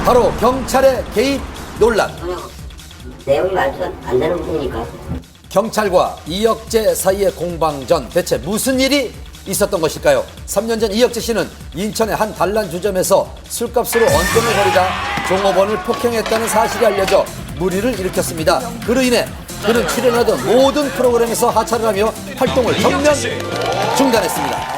바로 경찰의 개입 논란. 내용이 말도 안 되는 부분이니까. 경찰과 이혁재 사이의 공방전, 대체 무슨 일이 있었던 것일까요? 3년 전 이혁재 씨는 인천의 한 단란주점에서 술값으로 언쟁을 벌이다 종업원을 폭행했다는 사실이 알려져 물의를 일으켰습니다. 그로 인해 그는 출연하던 모든 프로그램에서 하차를 하며 활동을 전면 중단했습니다.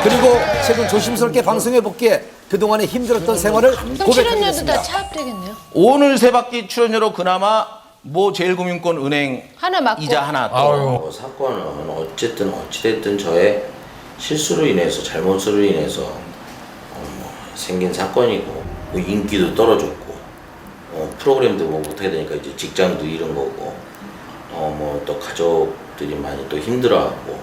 그리고 최근 조심스럽게 방송에 복귀해 그동안의 힘들었던 생활을 그럼 고백하게 출연료도 됐습니다. 다 차압되겠네요. 오늘 세 바퀴 출연료로 그나마 뭐 제일금융권 은행 하나 맞고. 이자 하나 또 사건은 어쨌든 어찌됐든 저의 실수로 인해서 잘못으로 인해서 생긴 사건이고 뭐 인기도 떨어졌고 프로그램도 뭐 못하게 되니까 이제 직장도 잃은 거고 뭐 또 가족들이 많이 또 힘들어하고.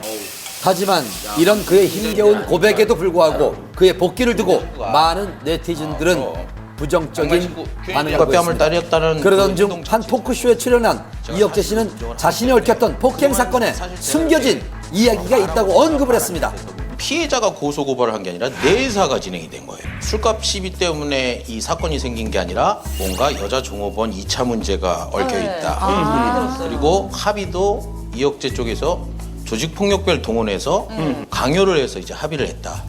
하지만 이런 그의 힘겨운 고백에도 불구하고 그의 복귀를 두고 많은 네티즌들은 부정적인 반응을 하고 뺨을 있습니다. 때렸다는 그러던 중 한 토크쇼에 출연한 이혁재 씨는 자신이 얽혔던 폭행 사건에 숨겨진 이야기가 있다고 언급을 했습니다. 피해자가 고소고발을 한 게 아니라 내사가 진행이 된 거예요. 술값 시비 때문에 이 사건이 생긴 게 아니라 뭔가 여자 종업원 2차 문제가 얽혀 있다. 그리고 합의도 이혁재 쪽에서 조직폭력배를 동원해서 강요를 해서 이제 합의를 했다.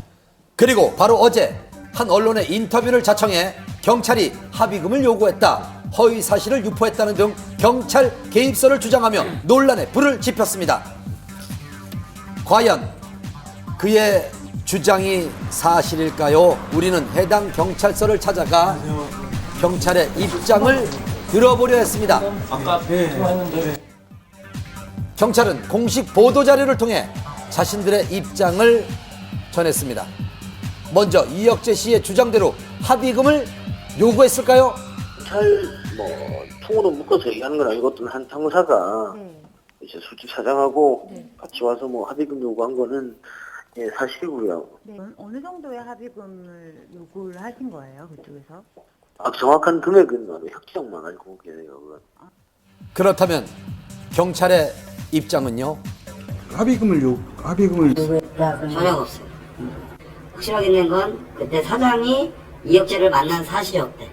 그리고 바로 어제 한 언론의 인터뷰를 자청해 경찰이 합의금을 요구했다, 허위 사실을 유포했다는 등 경찰 개입설을 주장하며 논란에 불을 지폈습니다. 과연 그의 주장이 사실일까요? 우리는 해당 경찰서를 찾아가 경찰의 입장을 들어보려 했습니다. 경찰은 공식 보도자료를 통해 자신들의 입장을 전했습니다. 먼저 이혁재 씨의 주장대로 합의금을 요구했을까요? 통으로 묶어서 얘기하는 건 아니고 어떤 한 상사가 이제 술집 사장하고 같이 와서 합의금 요구한 거는 사실이고요. 네. 어느 정도의 합의금을 요구를 하신 거예요, 그쪽에서? 정확한 금액은 혁정만 알고 계세요. 그렇다면 경찰의 입장은요? 전혀 없어요. 확실하게 있는 건 그때 사장이 이혁재를 만난 사실이 없대.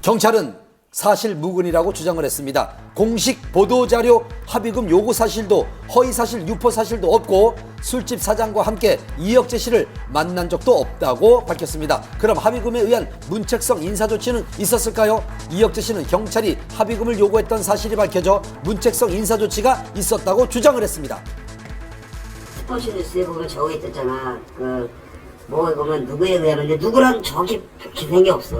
경찰은 사실 무근이라고 주장을 했습니다. 공식 보도자료 합의금 요구 사실도 허위사실 유포 사실도 없고 술집 사장과 함께 이혁재 씨를 만난 적도 없다고 밝혔습니다. 그럼 합의금에 의한 문책성 인사조치는 있었을까요? 이혁재 씨는 경찰이 합의금을 요구했던 사실이 밝혀져 문책성 인사조치가 있었다고 주장을 했습니다. 스포츠 뉴스에 보면 적어 있었잖아. 보면 누구에 의하는데 누구랑 정확히 기생이 없어.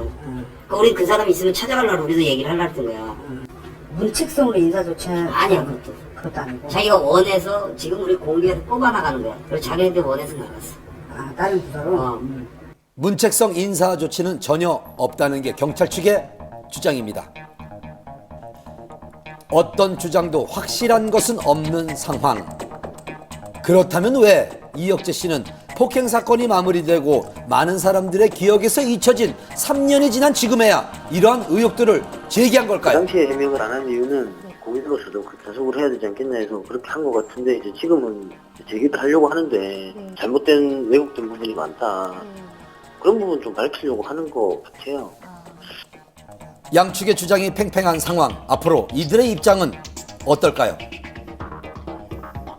그러니까 우리 그 사람 있으면 찾아가려고 우리도 얘기를 하려고 했던 거야. 문책성으로 인사조치는 아니야, 그것도 아니고. 자기가 원해서 지금 우리 공개해서 뽑아나가는 거야. 그리고 자기네들 원해서 나갔어. 다른 부서로? 문책성 인사 조치는 전혀 없다는 게 경찰 측의 주장입니다. 어떤 주장도 확실한 것은 없는 상황. 그렇다면 왜 이혁재 씨는 폭행 사건이 마무리되고 많은 사람들의 기억에서 잊혀진 3년이 지난 지금에야 이러한 의혹들을 제기한 그 걸까요? 당시에 해명을 안 한 이유는 고민으로서도 계속을 해야 되지 않겠나 해서 그렇게 한 것 같은데 이제 지금은 제기를 하려고 하는데 잘못된 왜곡된 부분이 많다. 그런 부분 좀 밝히려고 하는 것 같아요. 양측의 주장이 팽팽한 상황. 앞으로 이들의 입장은 어떨까요?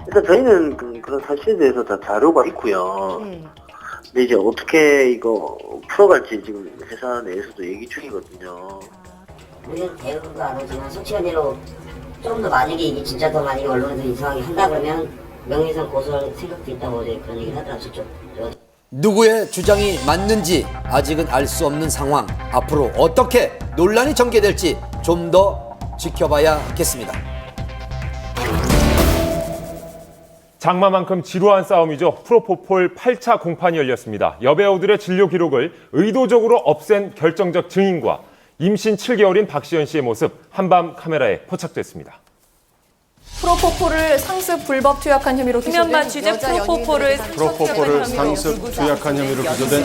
일단 저희는 그런 사실에 대해서 다 자료가 있고요. 근데 이제 어떻게 이거 풀어갈지 지금 회사 내에서도 얘기 중이거든요. 우리는 대응도 안 하지만 솔직한 예로 좀 더 만약에 이게 진짜 더 만약에 언론에서 이상하게 한다 그러면 명예훼손 고소할 생각도 있다고 어제 그런 얘기를 하더라고요. 저쪽. 누구의 주장이 맞는지 아직은 알 수 없는 상황. 앞으로 어떻게 논란이 전개될지 좀 더 지켜봐야겠습니다. 장마만큼 지루한 싸움이죠. 프로포폴 8차 공판이 열렸습니다. 여배우들의 진료 기록을 의도적으로 없앤 결정적 증인과 임신 7개월인 박시연 씨의 모습 한밤 카메라에 포착됐습니다. 프로포폴을 상습 불법 투약한 혐의로 김연만 기소된 취재 프로포폴을 상습 투약한 혐의로 기소된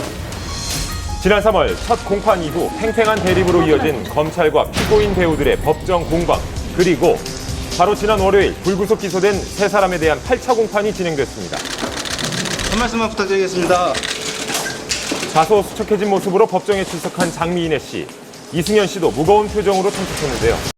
지난 3월 첫 공판 이후 팽팽한 대립으로 이어진 검찰과 피고인 배우들의 법정 공방. 그리고 바로 지난 월요일 불구속 기소된 세 사람에 대한 8차 공판이 진행됐습니다. 한 말씀만 부탁드리겠습니다. 자소수척해진 모습으로 법정에 출석한 장미인혜 씨. 이승현 씨도 무거운 표정으로 참석했는데요.